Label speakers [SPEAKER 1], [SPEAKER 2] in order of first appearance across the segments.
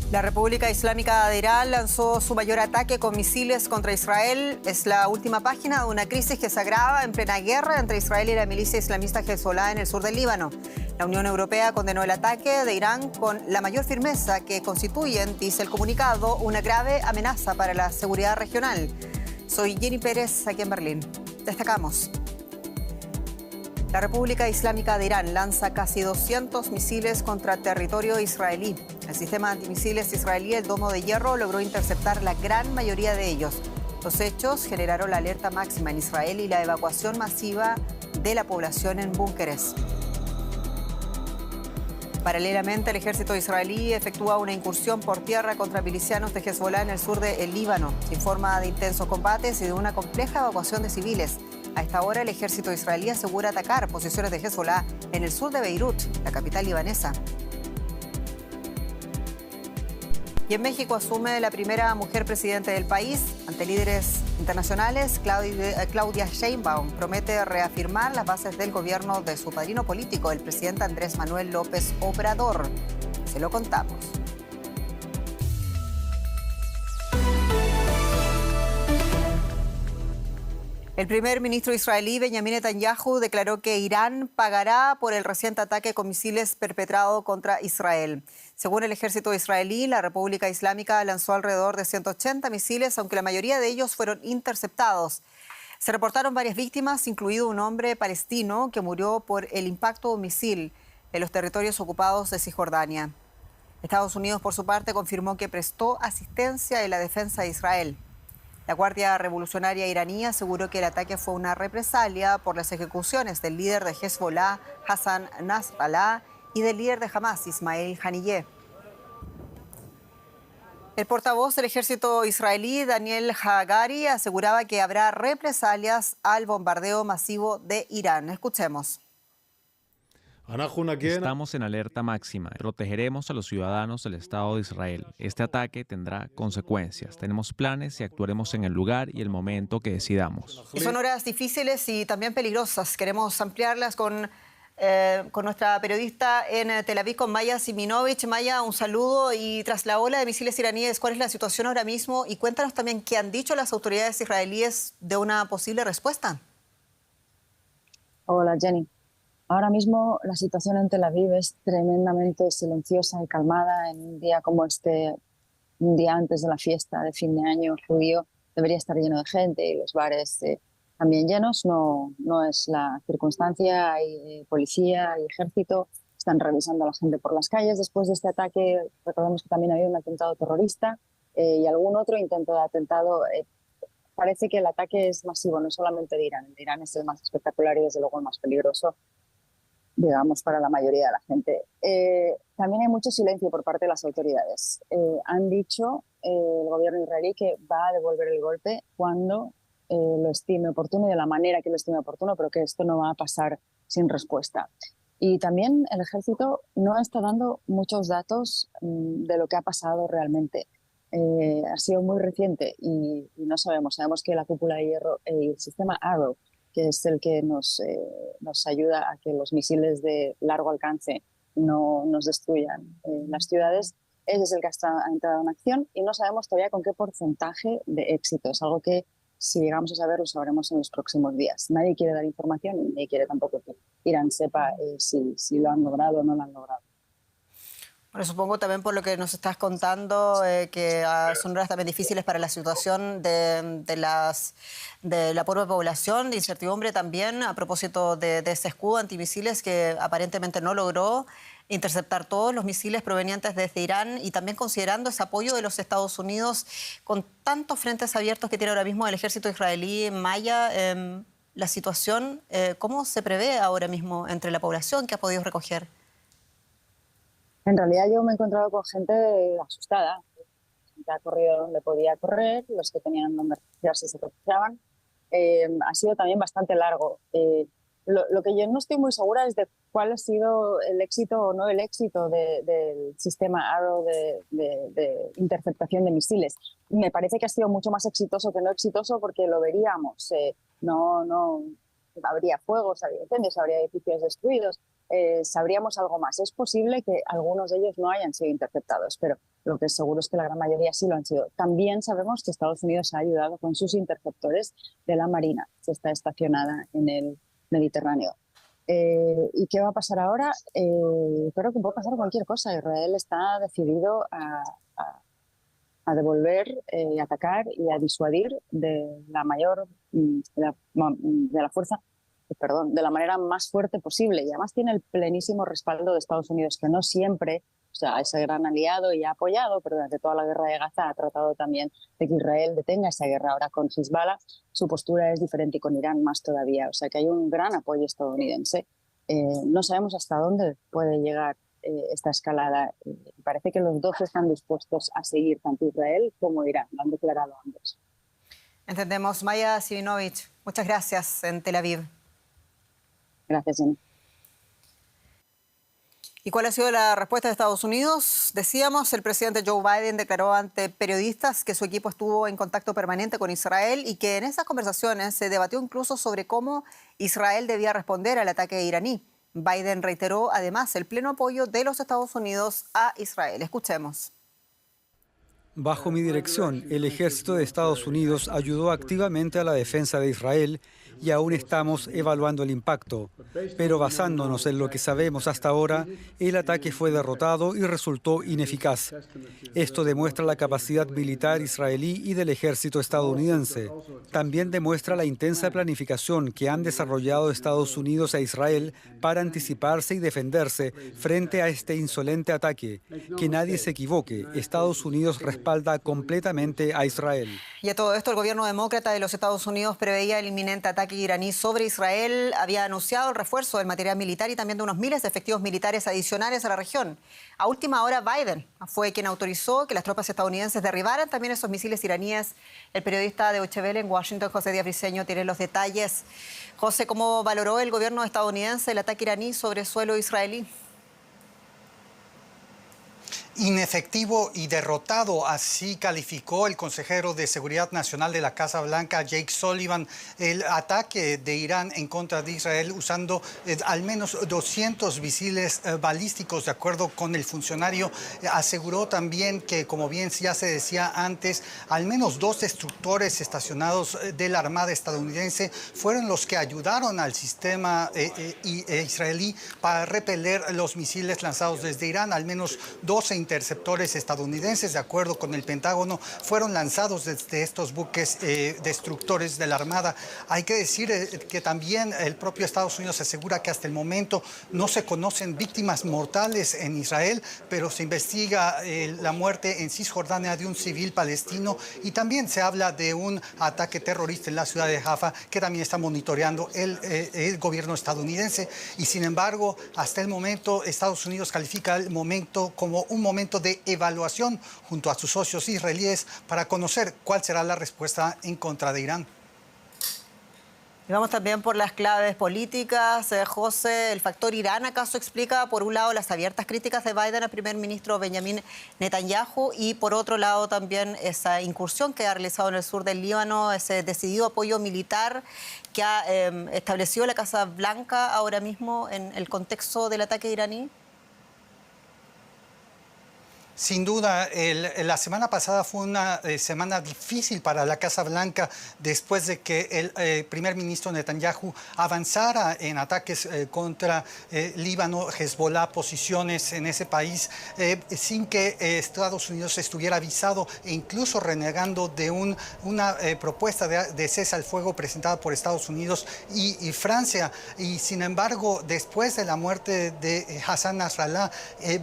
[SPEAKER 1] La República Islámica de Irán lanzó su mayor ataque con misiles contra Israel. Es la última página de una crisis que se agrava en plena guerra entre Israel y la milicia islamista Hezbollah en el sur del Líbano. La Unión Europea condenó el ataque de Irán con la mayor firmeza, que constituyen, dice el comunicado, una grave amenaza para la seguridad regional. Soy Jenny Pérez, aquí en Berlín. Destacamos. La República Islámica de Irán lanza casi 200 misiles contra territorio israelí. El sistema antimisiles israelí, el Domo de Hierro, logró interceptar la gran mayoría de ellos. Los hechos generaron la alerta máxima en Israel y la evacuación masiva de la población en búnkeres. Paralelamente, el ejército israelí efectúa una incursión por tierra contra milicianos de Hezbollah en el sur del Líbano. Se informa de intensos combates y de una compleja evacuación de civiles. A esta hora, el ejército israelí asegura atacar posiciones de Hezbollah en el sur de Beirut, la capital libanesa. Y en México asume la primera mujer presidente del país. Ante líderes internacionales, Claudia Sheinbaum promete reafirmar las bases del gobierno de su padrino político, el presidente Andrés Manuel López Obrador. Se lo contamos. El primer ministro israelí, Benjamin Netanyahu, declaró que Irán pagará por el reciente ataque con misiles perpetrado contra Israel. Según el ejército israelí, la República Islámica lanzó alrededor de 180 misiles, aunque la mayoría de ellos fueron interceptados. Se reportaron varias víctimas, incluido un hombre palestino que murió por el impacto de un misil en los territorios ocupados de Cisjordania. Estados Unidos, por su parte, confirmó que prestó asistencia en la defensa de Israel. La Guardia Revolucionaria iraní aseguró que el ataque fue una represalia por las ejecuciones del líder de Hezbollah, Hassan Nasrallah, y del líder de Hamas, Ismail Haniyeh. El portavoz del ejército israelí, Daniel Hagari, aseguraba que habrá represalias al bombardeo masivo de Irán. Escuchemos.
[SPEAKER 2] Estamos en alerta máxima. Protegeremos a los ciudadanos del Estado de Israel. Este ataque tendrá consecuencias. Tenemos planes y actuaremos en el lugar y el momento que decidamos.
[SPEAKER 1] Y son horas difíciles y también peligrosas. Queremos ampliarlas con nuestra periodista en Tel Aviv, con Maya Siminovich. Maya, un saludo. Y tras la ola de misiles iraníes, ¿cuál es la situación ahora mismo? Y cuéntanos también qué han dicho las autoridades israelíes de una posible respuesta.
[SPEAKER 3] Hola, Jenny. Ahora mismo la situación en Tel Aviv es tremendamente silenciosa y calmada. En un día como este, un día antes de la fiesta de fin de año judío, debería estar lleno de gente y los bares también llenos. No es la circunstancia. Hay policía, hay ejército, están revisando a la gente por las calles. Después de este ataque, recordemos que también había un atentado terrorista y algún otro intento de atentado. Parece que el ataque es masivo, no solamente de Irán. El de Irán es el más espectacular y desde luego el más peligroso, digamos, para la mayoría de la gente. También hay mucho silencio por parte de las autoridades. Han dicho el gobierno israelí que va a devolver el golpe cuando lo estime oportuno y de la manera que lo estime oportuno, pero que esto no va a pasar sin respuesta. Y también el ejército no está dando muchos datos de lo que ha pasado realmente. Ha sido muy reciente y no sabemos. Sabemos que la cúpula de hierro, el sistema Arrow, que es el que nos ayuda a que los misiles de largo alcance no nos destruyan las ciudades, ese es el que ha entrado en acción y no sabemos todavía con qué porcentaje de éxito. Es algo que, si llegamos a saber, lo sabremos en los próximos días. Nadie quiere dar información y nadie quiere tampoco que Irán sepa si lo han logrado o no lo han logrado.
[SPEAKER 1] Bueno, supongo también por lo que nos estás contando que son horas también difíciles para la situación de la pobre población, de incertidumbre también a propósito de ese escudo antimisiles que aparentemente no logró interceptar todos los misiles provenientes desde Irán, y también considerando ese apoyo de los Estados Unidos con tantos frentes abiertos que tiene ahora mismo el ejército israelí. Maya, la situación, ¿cómo se prevé ahora mismo entre la población que ha podido recoger?
[SPEAKER 3] En realidad yo me he encontrado con gente asustada. gente ha corrido donde podía correr, los que tenían donde refugiarse se refugiaban. Ha sido también bastante largo. Lo que yo no estoy muy segura es de cuál ha sido el éxito o no el éxito del sistema Arrow de interceptación de misiles. Me parece que ha sido mucho más exitoso que no exitoso, porque lo veríamos. No habría fuegos, habría incendios, habría edificios destruidos. Sabríamos algo más. Es posible que algunos de ellos no hayan sido interceptados, pero lo que seguro es que la gran mayoría sí lo han sido. También sabemos que Estados Unidos ha ayudado con sus interceptores de la Marina, que está estacionada en el Mediterráneo. ¿Y qué va a pasar ahora? Creo que puede pasar cualquier cosa. Israel está decidido a devolver, atacar y a disuadir de la fuerza, perdón, de la manera más fuerte posible. Y además tiene el plenísimo respaldo de Estados Unidos, que no siempre, o sea, es el gran aliado y ha apoyado, pero durante toda la guerra de Gaza ha tratado también de que Israel detenga esa guerra. Ahora con Hezbollah su postura es diferente y con Irán más todavía. O sea que hay un gran apoyo estadounidense. No sabemos hasta dónde puede llegar esta escalada. Parece que los dos están dispuestos a seguir, tanto Israel como Irán, lo han declarado ambos.
[SPEAKER 1] Entendemos. Maya Sivinovich, muchas gracias en Tel Aviv.
[SPEAKER 3] Gracias, Jenny.
[SPEAKER 1] ¿Y cuál ha sido la respuesta de Estados Unidos? Decíamos, el presidente Joe Biden declaró ante periodistas que su equipo estuvo en contacto permanente con Israel y que en esas conversaciones se debatió incluso sobre cómo Israel debía responder al ataque iraní. Biden reiteró además el pleno apoyo de los Estados Unidos a Israel. Escuchemos.
[SPEAKER 4] Bajo mi dirección, el ejército de Estados Unidos ayudó activamente a la defensa de Israel y aún estamos evaluando el impacto. Pero basándonos en lo que sabemos hasta ahora, el ataque fue derrotado y resultó ineficaz. Esto demuestra la capacidad militar israelí y del ejército estadounidense. También demuestra la intensa planificación que han desarrollado Estados Unidos e Israel para anticiparse y defenderse frente a este insolente ataque. Que nadie se equivoque, Estados Unidos respalda completamente a Israel.
[SPEAKER 1] Y a todo esto, el gobierno demócrata de los Estados Unidos preveía el inminente ataque iraní sobre Israel. Había anunciado el refuerzo del material militar y también de unos miles de efectivos militares adicionales a la región. A última hora, Biden fue quien autorizó que las tropas estadounidenses derribaran también esos misiles iraníes. El periodista de Deutsche Welle en Washington, José Díaz Briceño, tiene los detalles. José, ¿cómo valoró el gobierno estadounidense el ataque iraní sobre suelo israelí?
[SPEAKER 5] Inefectivo y derrotado, así calificó el consejero de Seguridad Nacional de la Casa Blanca, Jake Sullivan, el ataque de Irán en contra de Israel usando al menos 200 misiles balísticos, de acuerdo con el funcionario. Aseguró también que, como bien ya se decía antes, al menos 2 destructores estacionados de la Armada estadounidense fueron los que ayudaron al sistema israelí para repeler los misiles lanzados desde Irán. Al menos 12 interceptores estadounidenses, de acuerdo con el Pentágono, fueron lanzados desde estos buques destructores de la Armada. Hay que decir que también el propio Estados Unidos asegura que hasta el momento no se conocen víctimas mortales en Israel, pero se investiga la muerte en Cisjordania de un civil palestino y también se habla de un ataque terrorista en la ciudad de Jaffa que también está monitoreando el gobierno estadounidense. Y sin embargo, hasta el momento, Estados Unidos califica el momento como un momento de evaluación junto a sus socios israelíes para conocer cuál será la respuesta en contra de Irán.
[SPEAKER 1] Y vamos también por las claves políticas. José, ¿el factor Irán acaso explica, por un lado, las abiertas críticas de Biden al primer ministro Benjamin Netanyahu y, por otro lado, también esa incursión que ha realizado en el sur del Líbano, ese decidido apoyo militar que ha establecido la Casa Blanca ahora mismo en el contexto del ataque iraní?
[SPEAKER 5] Sin duda, la semana pasada fue una semana difícil para la Casa Blanca después de que el primer ministro Netanyahu avanzara en ataques contra Líbano, Hezbollah, posiciones en ese país, sin que Estados Unidos estuviera avisado e incluso renegando de una propuesta de cese al fuego presentada por Estados Unidos y Francia. Y sin embargo, después de la muerte de Hassan Nasrallah,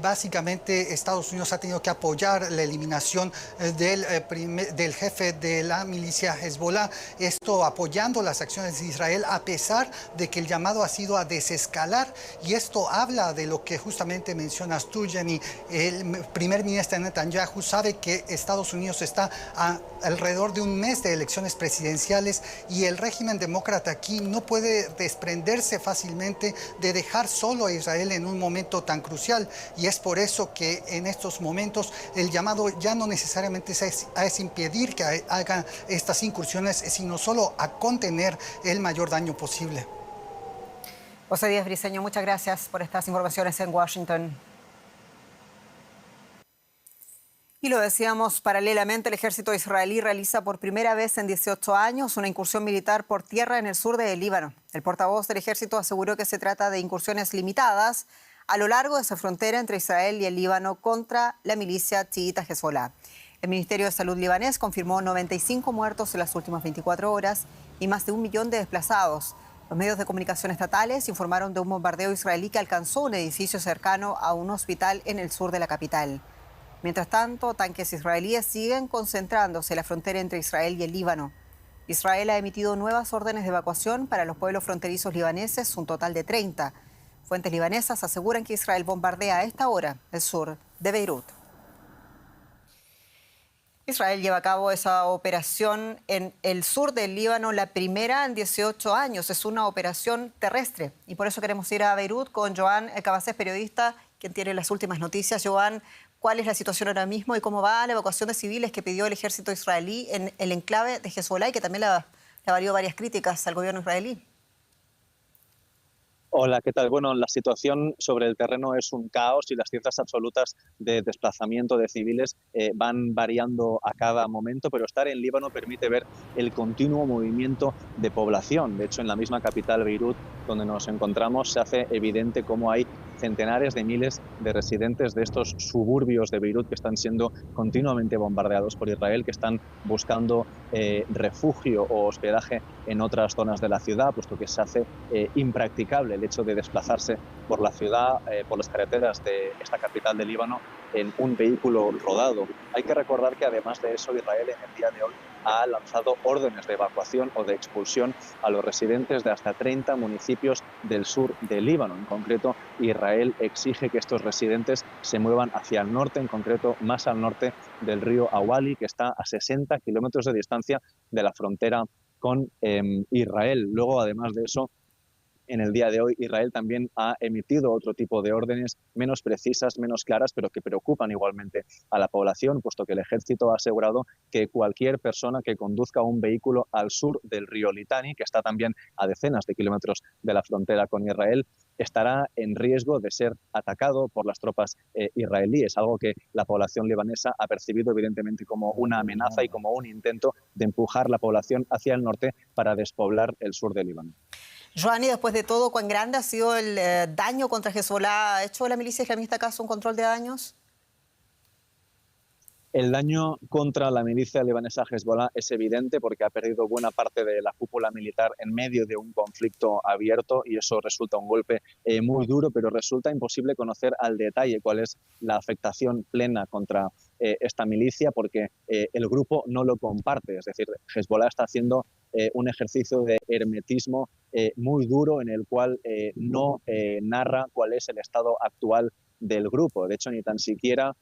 [SPEAKER 5] básicamente Estados Unidos ha tenido que apoyar la eliminación del jefe de la milicia Hezbollah, esto apoyando las acciones de Israel a pesar de que el llamado ha sido a desescalar, y esto habla de lo que justamente mencionas tú, Jenny. El primer ministro Netanyahu sabe que Estados Unidos está a alrededor de un mes de elecciones presidenciales y el régimen demócrata aquí no puede desprenderse fácilmente de dejar solo a Israel en un momento tan crucial, y es por eso que en estos momentos el llamado ya no necesariamente es impedir que hagan estas incursiones, sino solo a contener el mayor daño posible.
[SPEAKER 1] José Díaz Briceño, muchas gracias por estas informaciones en Washington. Y lo decíamos, paralelamente el ejército israelí realiza por primera vez en 18 años una incursión militar por tierra en el sur de Líbano. El portavoz del ejército aseguró que se trata de incursiones limitadas a lo largo de esa frontera entre Israel y el Líbano contra la milicia chiita Hezbolá. El Ministerio de Salud libanés confirmó 95 muertos en las últimas 24 horas y más de 1 millón de desplazados. Los medios de comunicación estatales informaron de un bombardeo israelí que alcanzó un edificio cercano a un hospital en el sur de la capital. Mientras tanto, tanques israelíes siguen concentrándose en la frontera entre Israel y el Líbano. Israel ha emitido nuevas órdenes de evacuación para los pueblos fronterizos libaneses, un total de 30. Fuentes libanesas aseguran que Israel bombardea a esta hora el sur de Beirut. Israel lleva a cabo esa operación en el sur del Líbano, la primera en 18 años. Es una operación terrestre y por eso queremos ir a Beirut con Joan Cabasés, periodista, quien tiene las últimas noticias. Joan, ¿cuál es la situación ahora mismo y cómo va la evacuación de civiles que pidió el ejército israelí en el enclave de Hezbolá y que también le ha valido varias críticas al gobierno israelí?
[SPEAKER 6] Hola, ¿qué tal? Bueno, la situación sobre el terreno es un caos y las cifras absolutas de desplazamiento de civiles van variando a cada momento, pero estar en Líbano permite ver el continuo movimiento de población. De hecho, en la misma capital, Beirut, donde nos encontramos, se hace evidente cómo hay centenares de miles de residentes de estos suburbios de Beirut que están siendo continuamente bombardeados por Israel, que están buscando refugio o hospedaje en otras zonas de la ciudad, puesto que se hace impracticable el hecho de desplazarse por la ciudad, por las carreteras de esta capital de Líbano, en un vehículo rodado. Hay que recordar que además de eso, Israel en el día de hoy ha lanzado órdenes de evacuación o de expulsión a los residentes de hasta 30 municipios del sur de Líbano. En concreto, Israel exige que estos residentes se muevan hacia el norte, en concreto más al norte del río Awali, que está a 60 kilómetros de distancia de la frontera con Israel. Luego, además de eso, en el día de hoy, Israel también ha emitido otro tipo de órdenes menos precisas, menos claras, pero que preocupan igualmente a la población, puesto que el ejército ha asegurado que cualquier persona que conduzca un vehículo al sur del río Litani, que está también a decenas de kilómetros de la frontera con Israel, estará en riesgo de ser atacado por las tropas israelíes, algo que la población libanesa ha percibido evidentemente como una amenaza y como un intento de empujar la población hacia el norte para despoblar el sur de Líbano.
[SPEAKER 1] Joan, y después de todo, ¿cuán grande ha sido el daño contra Hezbolá? ¿Ha hecho la milicia islamista acaso un control de daños?
[SPEAKER 6] El daño contra la milicia libanesa Hezbolá es evidente porque ha perdido buena parte de la cúpula militar en medio de un conflicto abierto y eso resulta un golpe muy duro, pero resulta imposible conocer al detalle cuál es la afectación plena contra esta milicia porque el grupo no lo comparte. Es decir, Hezbolá está haciendo un ejercicio de hermetismo muy duro en el cual no narra cuál es el estado actual del grupo. De hecho, ni tan siquiera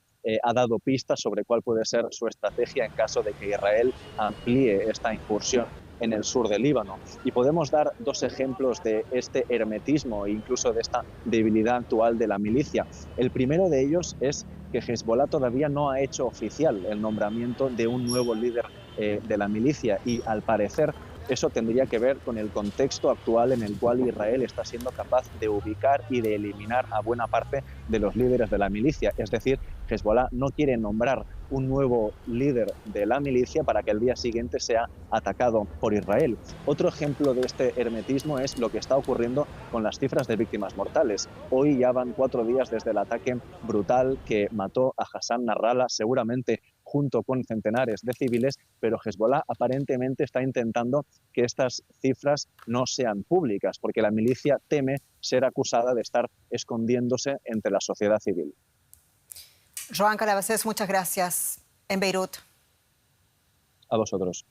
[SPEAKER 6] ha dado pistas sobre cuál puede ser su estrategia en caso de que Israel amplíe esta incursión en el sur del Líbano. Y podemos dar dos ejemplos de este hermetismo e incluso de esta debilidad actual de la milicia. El primero de ellos es que Hezbolá todavía no ha hecho oficial el nombramiento de un nuevo líder de la milicia y al parecer eso tendría que ver con el contexto actual en el cual Israel está siendo capaz de ubicar y de eliminar a buena parte de los líderes de la milicia. Es decir, Hezbolá no quiere nombrar un nuevo líder de la milicia para que el día siguiente sea atacado por Israel. Otro ejemplo de este hermetismo es lo que está ocurriendo con las cifras de víctimas mortales. Hoy ya van 4 días desde el ataque brutal que mató a Hassan Nasrallah, seguramente junto con centenares de civiles, pero Hezbolá aparentemente está intentando que estas cifras no sean públicas, porque la milicia teme ser acusada de estar escondiéndose entre la sociedad civil.
[SPEAKER 1] Joan Cabasés, muchas gracias. En Beirut.
[SPEAKER 6] A vosotros.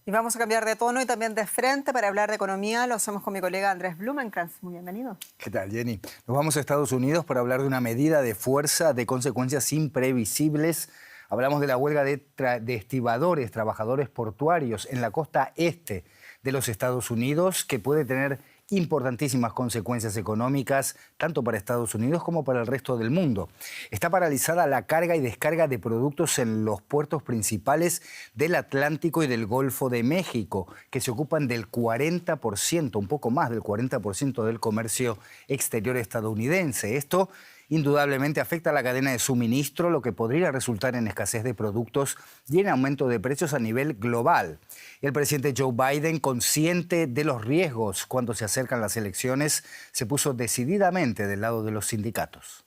[SPEAKER 1] Y vamos a cambiar de tono y también de frente para hablar de economía. Lo hacemos con mi colega Andrés Blumenkrantz. Muy bienvenido.
[SPEAKER 7] ¿Qué tal, Jenny? Nos vamos a Estados Unidos para hablar de una medida de fuerza de consecuencias imprevisibles. Hablamos de la huelga de estibadores, trabajadores portuarios en la costa este de los Estados Unidos, que puede tener importantísimas consecuencias económicas, tanto para Estados Unidos como para el resto del mundo. Está paralizada la carga y descarga de productos en los puertos principales del Atlántico y del Golfo de México, que se ocupan del 40%, un poco más del 40% del comercio exterior estadounidense. Esto indudablemente afecta a la cadena de suministro, lo que podría resultar en escasez de productos y en aumento de precios a nivel global. El presidente Joe Biden, consciente de los riesgos cuando se acercan las elecciones, se puso decididamente del lado de los sindicatos.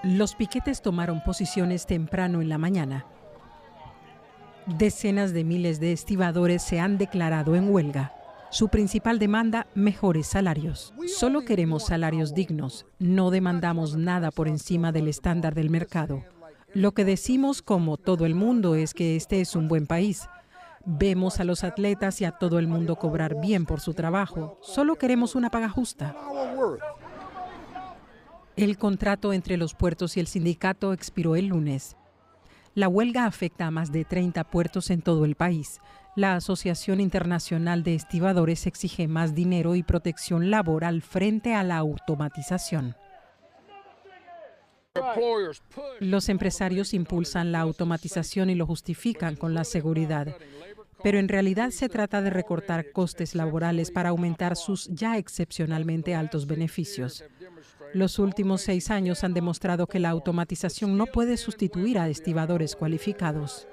[SPEAKER 8] Los piquetes tomaron posiciones temprano en la mañana. Decenas de miles de estibadores se han declarado en huelga. Su principal demanda, mejores salarios. Solo queremos salarios dignos. No demandamos nada por encima del estándar del mercado. Lo que decimos, como todo el mundo, es que este es un buen país. Vemos a los atletas y a todo el mundo cobrar bien por su trabajo. Solo queremos una paga justa. El contrato entre los puertos y el sindicato expiró el lunes. La huelga afecta a más de 30 puertos en todo el país. La Asociación Internacional de Estibadores exige más dinero y protección laboral frente a la automatización. Los empresarios impulsan la automatización y lo justifican con la seguridad. Pero en realidad se trata de recortar costes laborales para aumentar sus ya excepcionalmente altos beneficios. Los últimos 6 años han demostrado que la automatización no puede sustituir a estibadores cualificados.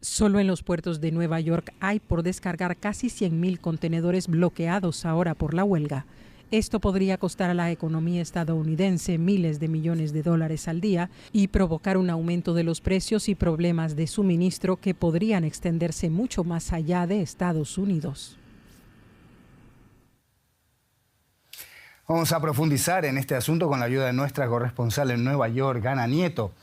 [SPEAKER 8] Solo en los puertos de Nueva York hay por descargar casi 100.000 contenedores bloqueados ahora por la huelga. Esto podría costar a la economía estadounidense miles de millones de dólares al día y provocar un aumento de los precios y problemas de suministro que podrían extenderse mucho más allá de Estados Unidos.
[SPEAKER 7] Vamos a profundizar en este asunto con la ayuda de nuestra corresponsal en Nueva York, Ana Nieto.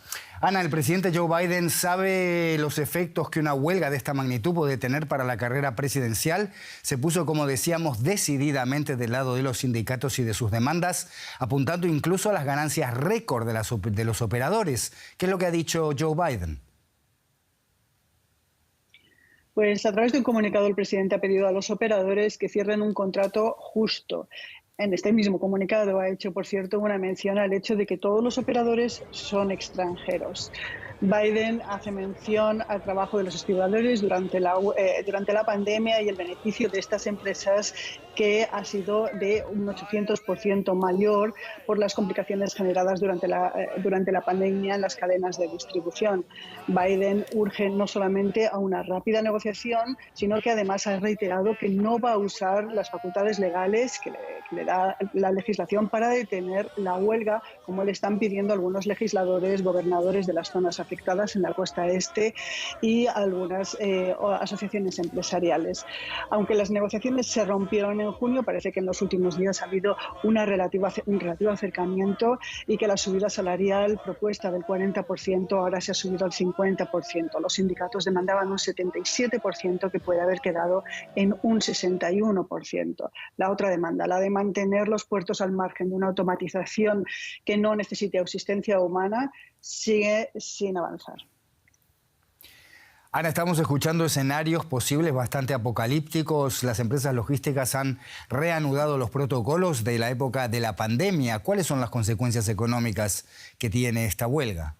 [SPEAKER 7] Ana, el presidente Joe Biden sabe los efectos que una huelga de esta magnitud puede tener para la carrera presidencial. Se puso, como decíamos, decididamente del lado de los sindicatos y de sus demandas, apuntando incluso a las ganancias récord de los operadores. ¿Qué es lo que ha dicho Joe Biden?
[SPEAKER 9] Pues a través de un comunicado el presidente ha pedido a los operadores que cierren un contrato justo. En este mismo comunicado ha hecho, por cierto, una mención al hecho de que todos los operadores son extranjeros. Biden hace mención al trabajo de los estibadores durante la pandemia y el beneficio de estas empresas, que ha sido de un 800% mayor por las complicaciones generadas durante la pandemia en las cadenas de distribución. Biden urge no solamente a una rápida negociación, sino que además ha reiterado que no va a usar las facultades legales que le da la legislación para detener la huelga, como le están pidiendo algunos legisladores, gobernadores de las zonas afectadas en la costa este y algunas asociaciones empresariales. Aunque las negociaciones se rompieron en junio, parece que en los últimos días ha habido un relativo acercamiento y que la subida salarial propuesta del 40% ahora se ha subido al 50%. Los sindicatos demandaban un 77% que puede haber quedado en un 61%. La otra demanda, la de mantener los puertos al margen de una automatización que no necesite asistencia humana, sigue sin avanzar.
[SPEAKER 7] Ana, estamos escuchando escenarios posibles bastante apocalípticos. Las empresas logísticas han reanudado los protocolos de la época de la pandemia. ¿Cuáles son las consecuencias económicas que tiene esta huelga?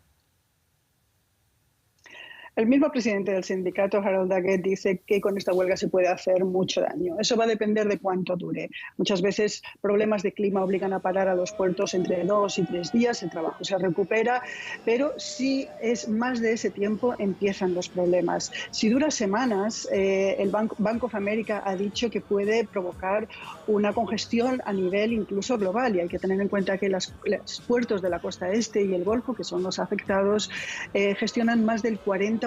[SPEAKER 9] El mismo presidente del sindicato, Harold Daggett, dice que con esta huelga se puede hacer mucho daño. Eso va a depender de cuánto dure. Muchas veces problemas de clima obligan a parar a los puertos entre 2 y 3 días, el trabajo se recupera, pero si es más de ese tiempo empiezan los problemas. Si dura semanas, el Bank of America ha dicho que puede provocar una congestión a nivel incluso global, y hay que tener en cuenta que los puertos de la costa este y el Golfo, que son los afectados, gestionan más del 40%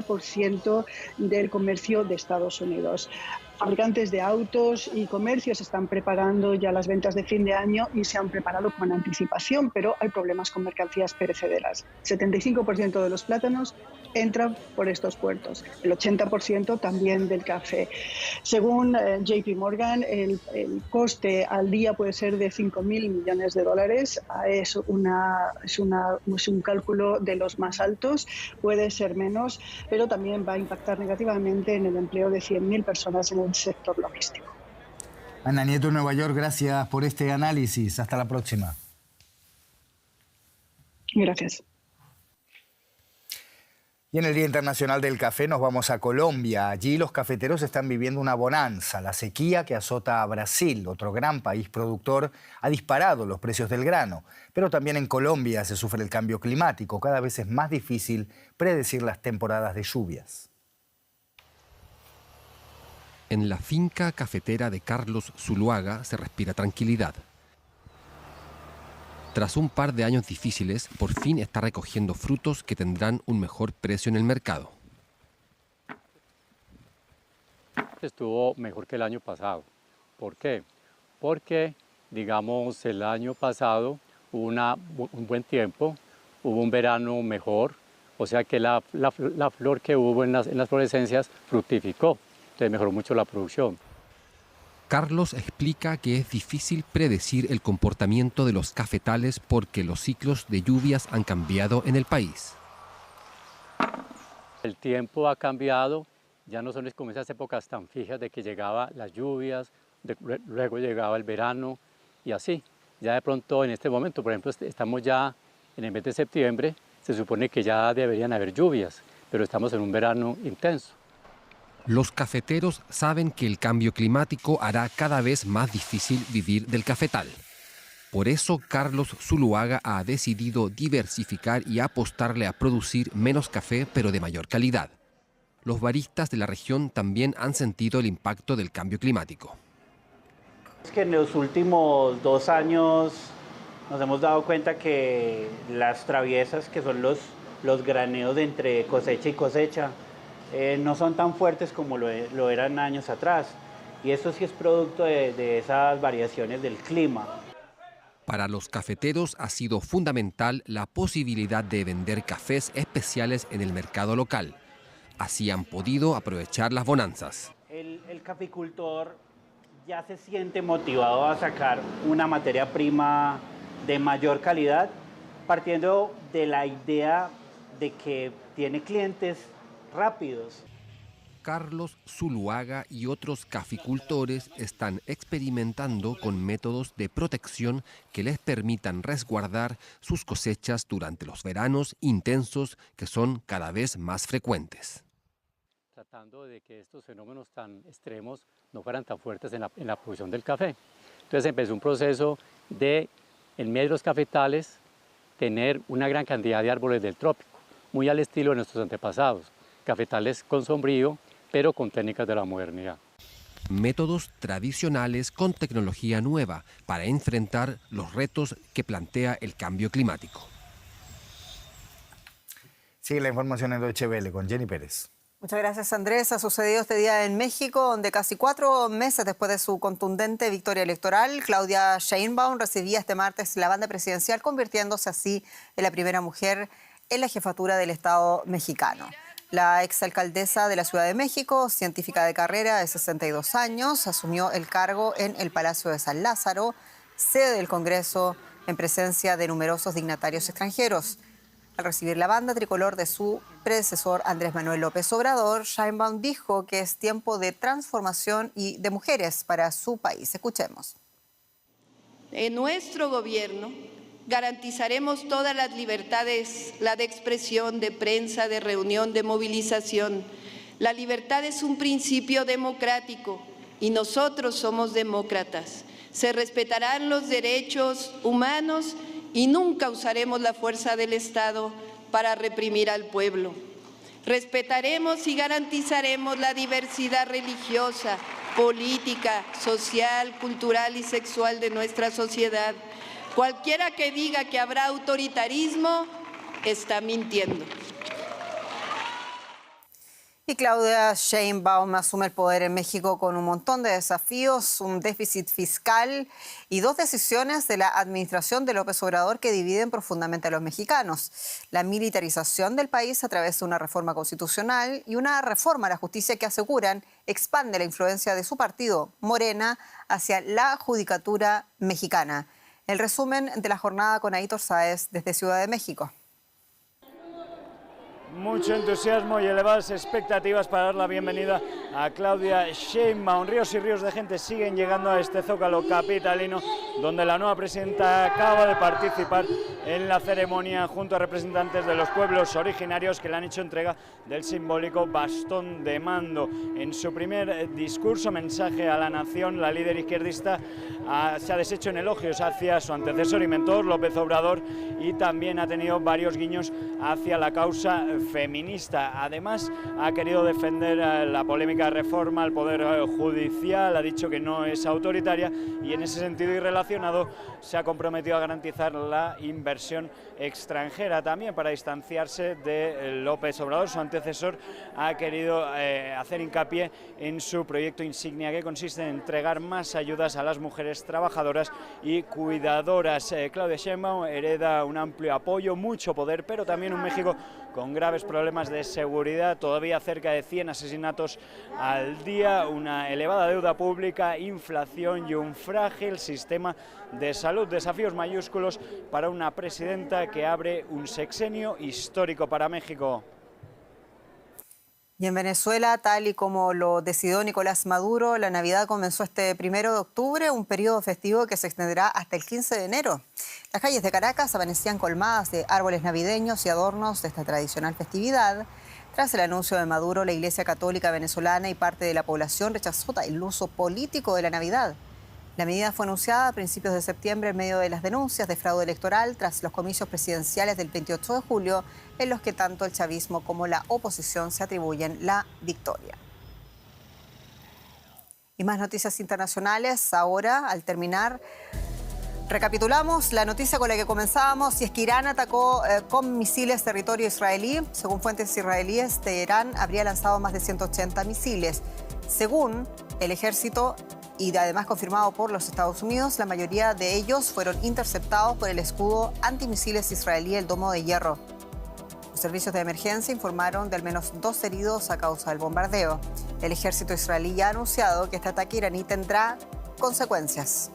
[SPEAKER 9] del comercio de Estados Unidos. Fabricantes de autos y comercios están preparando ya las ventas de fin de año y se han preparado con anticipación, pero hay problemas con mercancías perecederas. 75% de los plátanos entran por estos puertos, el 80% también del café. Según JP Morgan, el coste al día puede ser de $5.000 millones. Es un cálculo de los más altos, puede ser menos, pero también va a impactar negativamente en el empleo de 100.000 personas en el sector logístico.
[SPEAKER 7] Ana Nieto, Nueva York, gracias por este análisis. Hasta la próxima. .
[SPEAKER 9] Gracias.
[SPEAKER 7] Y en el Día Internacional del Café nos vamos a Colombia. Allí los cafeteros están viviendo una bonanza. La sequía que azota a Brasil, otro gran país productor, ha disparado los precios del grano. Pero también en Colombia se sufre el cambio climático. Cada vez es más difícil predecir las temporadas de lluvias.
[SPEAKER 10] En la finca cafetera de Carlos Zuluaga se respira tranquilidad. Tras un par de años difíciles, por fin está recogiendo frutos que tendrán un mejor precio en el mercado.
[SPEAKER 11] Estuvo mejor que el año pasado. ¿Por qué? Porque, digamos, el año pasado hubo un buen tiempo, hubo un verano mejor, o sea que la flor que hubo en las florescencias fructificó, entonces mejoró mucho la producción.
[SPEAKER 10] Carlos explica que es difícil predecir el comportamiento de los cafetales porque los ciclos de lluvias han cambiado en el país.
[SPEAKER 11] El tiempo ha cambiado, ya no son como esas épocas tan fijas de que llegaban las lluvias, luego llegaba el verano y así. Ya de pronto en este momento, por ejemplo, estamos ya en el mes de septiembre, se supone que ya deberían haber lluvias, pero estamos en un verano intenso.
[SPEAKER 10] Los cafeteros saben que el cambio climático hará cada vez más difícil vivir del cafetal. Por eso Carlos Zuluaga ha decidido diversificar y apostarle a producir menos café pero de mayor calidad. Los baristas de la región también han sentido el impacto del cambio climático.
[SPEAKER 12] Es que en los últimos 2 años nos hemos dado cuenta que las traviesas, que son los graneos de entre cosecha y cosecha, no son tan fuertes como lo eran años atrás. Y eso sí es producto de esas variaciones del clima.
[SPEAKER 10] Para los cafeteros ha sido fundamental la posibilidad de vender cafés especiales en el mercado local. Así han podido aprovechar las bonanzas.
[SPEAKER 12] El caficultor ya se siente motivado a sacar una materia prima de mayor calidad, partiendo de la idea de que tiene clientes rápidos.
[SPEAKER 10] Carlos Zuluaga y otros caficultores están experimentando con métodos de protección que les permitan resguardar sus cosechas durante los veranos intensos que son cada vez más frecuentes.
[SPEAKER 11] Tratando de que estos fenómenos tan extremos no fueran tan fuertes en la producción del café. Entonces empezó un proceso de, en medio de los cafetales, tener una gran cantidad de árboles del trópico, muy al estilo de nuestros antepasados. Cafetales con sombrío, pero con técnicas de la modernidad.
[SPEAKER 10] Métodos tradicionales con tecnología nueva para enfrentar los retos que plantea el cambio climático.
[SPEAKER 7] Sigue la información en Deutsche Welle con Jenny Pérez.
[SPEAKER 1] Muchas gracias, Andrés. Ha sucedido este día en México, donde casi 4 meses después de su contundente victoria electoral, Claudia Sheinbaum recibía este martes la banda presidencial, convirtiéndose así en la primera mujer en la jefatura del Estado mexicano. La exalcaldesa de la Ciudad de México, científica de carrera de 62 años, asumió el cargo en el Palacio de San Lázaro, sede del Congreso, en presencia de numerosos dignatarios extranjeros. Al recibir la banda tricolor de su predecesor Andrés Manuel López Obrador, Sheinbaum dijo que es tiempo de transformación y de mujeres para su país. Escuchemos.
[SPEAKER 13] En nuestro gobierno garantizaremos todas las libertades, la de expresión, de prensa, de reunión, de movilización. La libertad es un principio democrático y nosotros somos demócratas. Se respetarán los derechos humanos y nunca usaremos la fuerza del Estado para reprimir al pueblo. Respetaremos y garantizaremos la diversidad religiosa, política, social, cultural y sexual de nuestra sociedad. Cualquiera que diga que habrá autoritarismo está mintiendo.
[SPEAKER 1] Y Claudia Sheinbaum asume el poder en México con un montón de desafíos, un déficit fiscal y 2 decisiones de la administración de López Obrador que dividen profundamente a los mexicanos. La militarización del país a través de una reforma constitucional y una reforma a la justicia que aseguran expande la influencia de su partido, Morena, hacia la judicatura mexicana. El resumen de la jornada con Aitor Sáez desde Ciudad de México.
[SPEAKER 14] Mucho entusiasmo y elevadas expectativas para dar la bienvenida a Claudia Sheinbaum. Ríos y ríos de gente siguen llegando a este zócalo capitalino donde la nueva presidenta acaba de participar en la ceremonia junto a representantes de los pueblos originarios que le han hecho entrega del simbólico bastón de mando. En su primer discurso, mensaje a la nación, la líder izquierdista se ha deshecho en elogios hacia su antecesor y mentor, López Obrador, y también ha tenido varios guiños hacia la causa feminista. Además, ha querido defender la polémica reforma al Poder Judicial, ha dicho que no es autoritaria y en ese sentido y relacionado se ha comprometido a garantizar la inversión extranjera. También para distanciarse de López Obrador, su antecesor, ha querido hacer hincapié en su proyecto insignia, que consiste en entregar más ayudas a las mujeres trabajadoras y cuidadoras. Claudia Sheinbaum hereda un amplio apoyo, mucho poder, pero también un México con graves problemas de seguridad, todavía cerca de 100 asesinatos al día, una elevada deuda pública, inflación y un frágil sistema de salud. Desafíos mayúsculos para una presidenta que abre un sexenio histórico para México.
[SPEAKER 1] Y en Venezuela, tal y como lo decidió Nicolás Maduro, la Navidad comenzó este 1 de octubre, un periodo festivo que se extenderá hasta el 15 de enero. Las calles de Caracas amanecían colmadas de árboles navideños y adornos de esta tradicional festividad. Tras el anuncio de Maduro, la Iglesia Católica venezolana y parte de la población rechazó el uso político de la Navidad. La medida fue anunciada a principios de septiembre en medio de las denuncias de fraude electoral tras los comicios presidenciales del 28 de julio, en los que tanto el chavismo como la oposición se atribuyen la victoria. Y más noticias internacionales ahora, al terminar. Recapitulamos la noticia con la que comenzábamos, y es que Irán atacó con misiles territorio israelí. Según fuentes israelíes, Teherán habría lanzado más de 180 misiles. Según el ejército, y además confirmado por los Estados Unidos, la mayoría de ellos fueron interceptados por el escudo antimisiles israelí, el Domo de Hierro. Los servicios de emergencia informaron de al menos 2 heridos a causa del bombardeo. El ejército israelí ya ha anunciado que este ataque iraní tendrá consecuencias.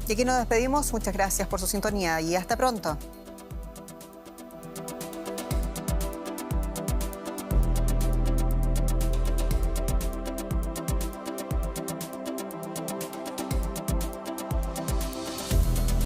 [SPEAKER 1] Y aquí nos despedimos. Muchas gracias por su sintonía y hasta pronto.